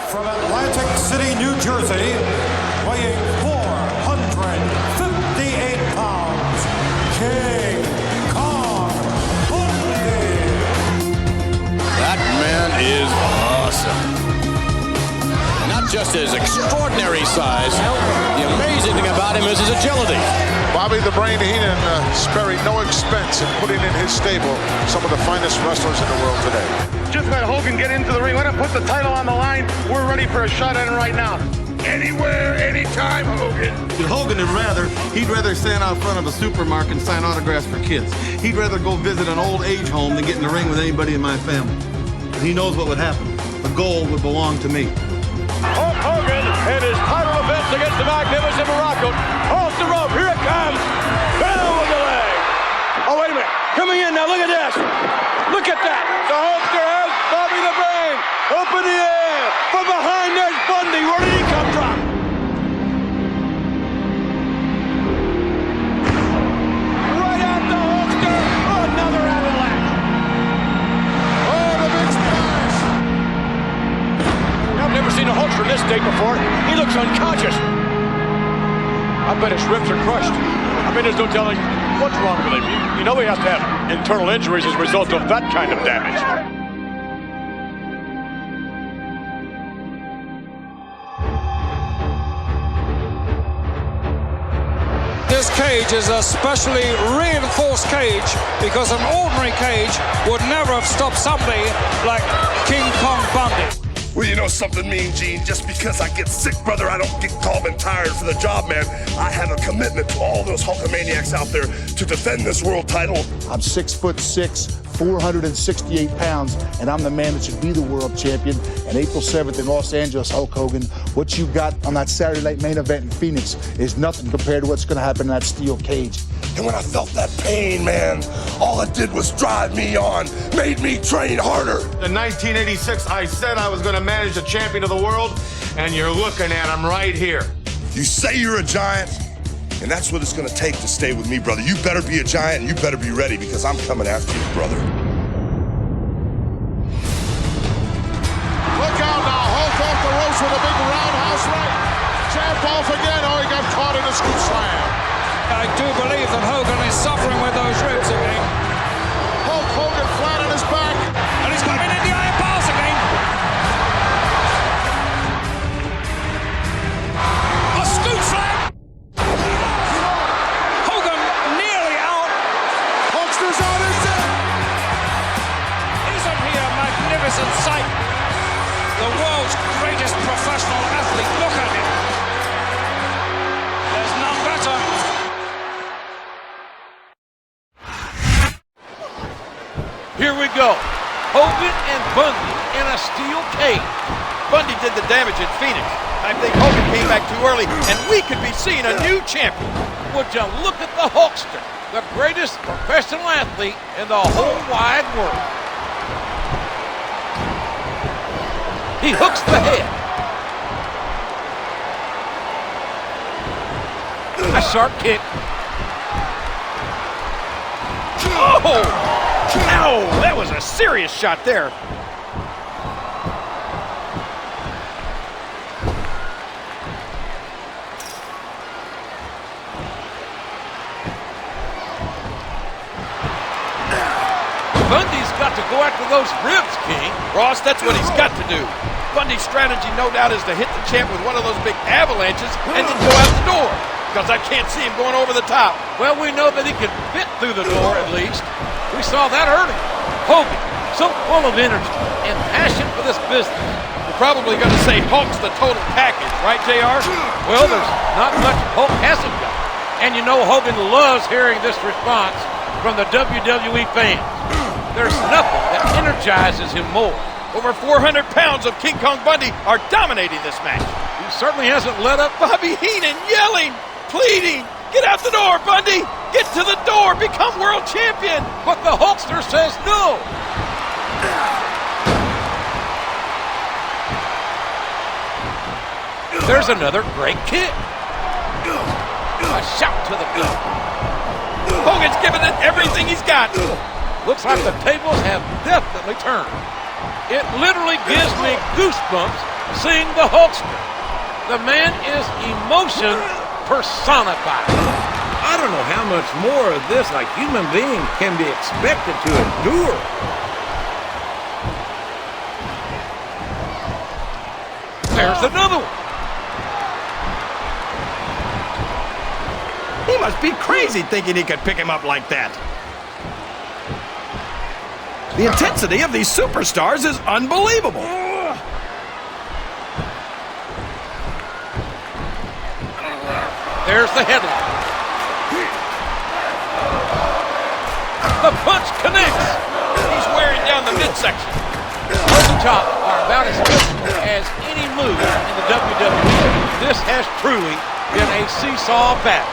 From Atlantic City, New Jersey, weighing 458 pounds, King Kong Bundy. That man is awesome. Not just his extraordinary size, the amazing thing about him is his agility. Bobby the Brain Heenan sparing no expense in putting in his stable some of the finest wrestlers in the world today. Just let Hogan get into the ring. Let him put the title on the line. We're ready for a shot at it right now. Anywhere, anytime, Hogan. Hogan he'd rather stand out front of a supermarket and sign autographs for kids. He'd rather go visit an old age home than get in the ring with anybody in my family. But he knows what would happen. The gold would belong to me. Hulk Hogan and his title defense against the magnificent Morocco. Off the rope, here it comes. Down with the leg. Oh, wait a minute. Coming in now, look at this. Look at that. The Hulkster has Bobby the Brain up in the air. From behind there's Bundy. Where did he come from? Right at the Hulkster. Another avalanche. Oh, the big splash. I've never seen a Hulkster this state before. He looks unconscious. I bet his ribs are crushed. I mean, there's no telling what's wrong with him. You know he has to have internal injuries as a result of that kind of damage. This cage is a specially reinforced cage because an ordinary cage would never have stopped somebody like King Kong Bundy. Well, you know something, Mean Gene? Just because I get sick, brother, I don't get calm and tired for the job, man. I have a commitment to all those Hulkamaniacs out there to defend this world title. I'm 6'6", 468 pounds, and I'm the man that should be the world champion. And April 7th in Los Angeles, Hulk Hogan, what you got on that Saturday night main event in Phoenix is nothing compared to what's going to happen in that steel cage. And when I felt that pain, man, all it did was drive me on, made me train harder. In 1986, I said I was going to manage the champion of the world, and you're looking at him right here. You say you're a giant, and that's what it's going to take to stay with me, brother. You better be a giant, and you better be ready, because I'm coming after you, brother. Look out now, Hulk off the ropes with a big roundhouse right. Champ off again. Oh, he got caught in a scoop slam. I do believe that Hogan is suffering with those ribs again. Hulk Hogan flat on his back. And he's coming in the iron bars again. A scoop slam. Hogan nearly out. Hulkster's on his head. Isn't he a magnificent sight? The world's greatest professional athlete. Look at him. There's none better. Here we go. Hogan and Bundy in a steel cage. Bundy did the damage in Phoenix. I think Hogan came back too early, and we could be seeing a new champion. Would you look at the Hulkster, the greatest professional athlete in the whole wide world. He hooks the head. A sharp kick. Oh! Ow! That was a serious shot there. Bundy's got to go after those ribs, King. Ross, that's what he's got to do. Bundy's strategy, no doubt, is to hit the champ with one of those big avalanches and then go out the door. Because I can't see him going over the top. Well, we know that he can fit through the door at least. We saw that early. Hogan, so full of energy and passion for this business. You're probably going to say Hulk's the total package, right, JR? Well, there's not much Hulk hasn't got. And you know Hogan loves hearing this response from the WWE fans. There's nothing that energizes him more. Over 400 pounds of King Kong Bundy are dominating this match. He certainly hasn't let up. Bobby Heenan yelling, pleading, get out the door, Bundy! Get to the door, become world champion! But the Hulkster says no. There's another great kick. A shout to the gut. Hogan's giving it everything he's got. Looks like the tables have definitely turned. It literally gives me goosebumps Seeing the Hulkster. The man is emotion personified. I don't know how much more of this a human being can be expected to endure. There's another one. He must be crazy thinking he could pick him up like that. The intensity of these superstars is unbelievable. There's the headlock. The punch connects. He's wearing down the midsection. Those chops are about as physical as any move in the WWE. This has truly been a seesaw battle.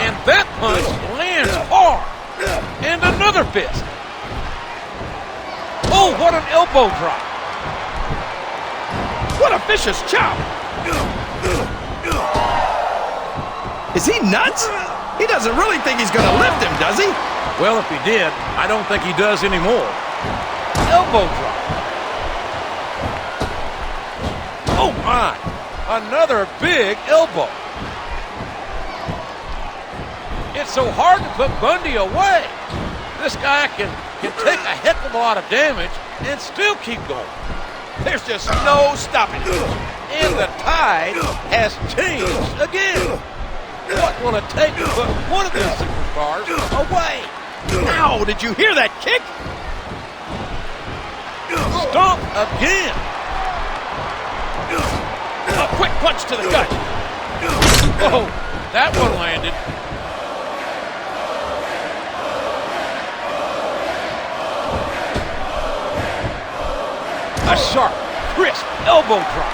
And that punch lands hard. And another fist. Oh, what an elbow drop. What a vicious chop. Is he nuts? He doesn't really think he's going to lift him, does he? Well, if he did, I don't think he does anymore. Elbow drop. Oh, my. Another big elbow. It's so hard to put Bundy away. This guy can take a heck of a lot of damage and still keep going. There's just no stopping it. And the tide has changed again. What will it take to put one of these superstars away? Ow, did you hear that kick? Stomp again. A quick punch to the gut. Oh, that one landed. A sharp, crisp elbow drop.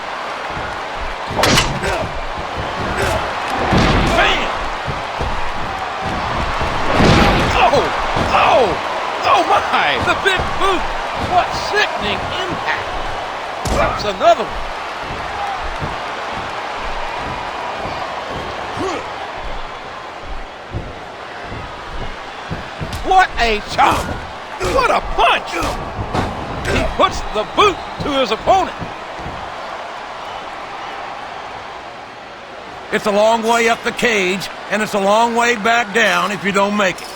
Bam! Oh my! The big boot! What sickening impact! That's another one. What a chop! What a punch! He puts the boot to his opponent. It's a long way up the cage, and it's a long way back down if you don't make it.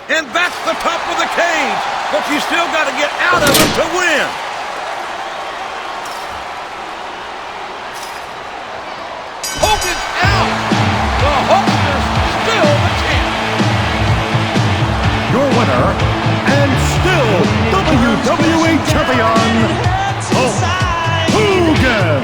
And that's the top of the cage, but you still got to get out of it to win. Hogan's out. The Hulkster's still the champ. Your winner, and still WWE Champion, Hulk Hogan.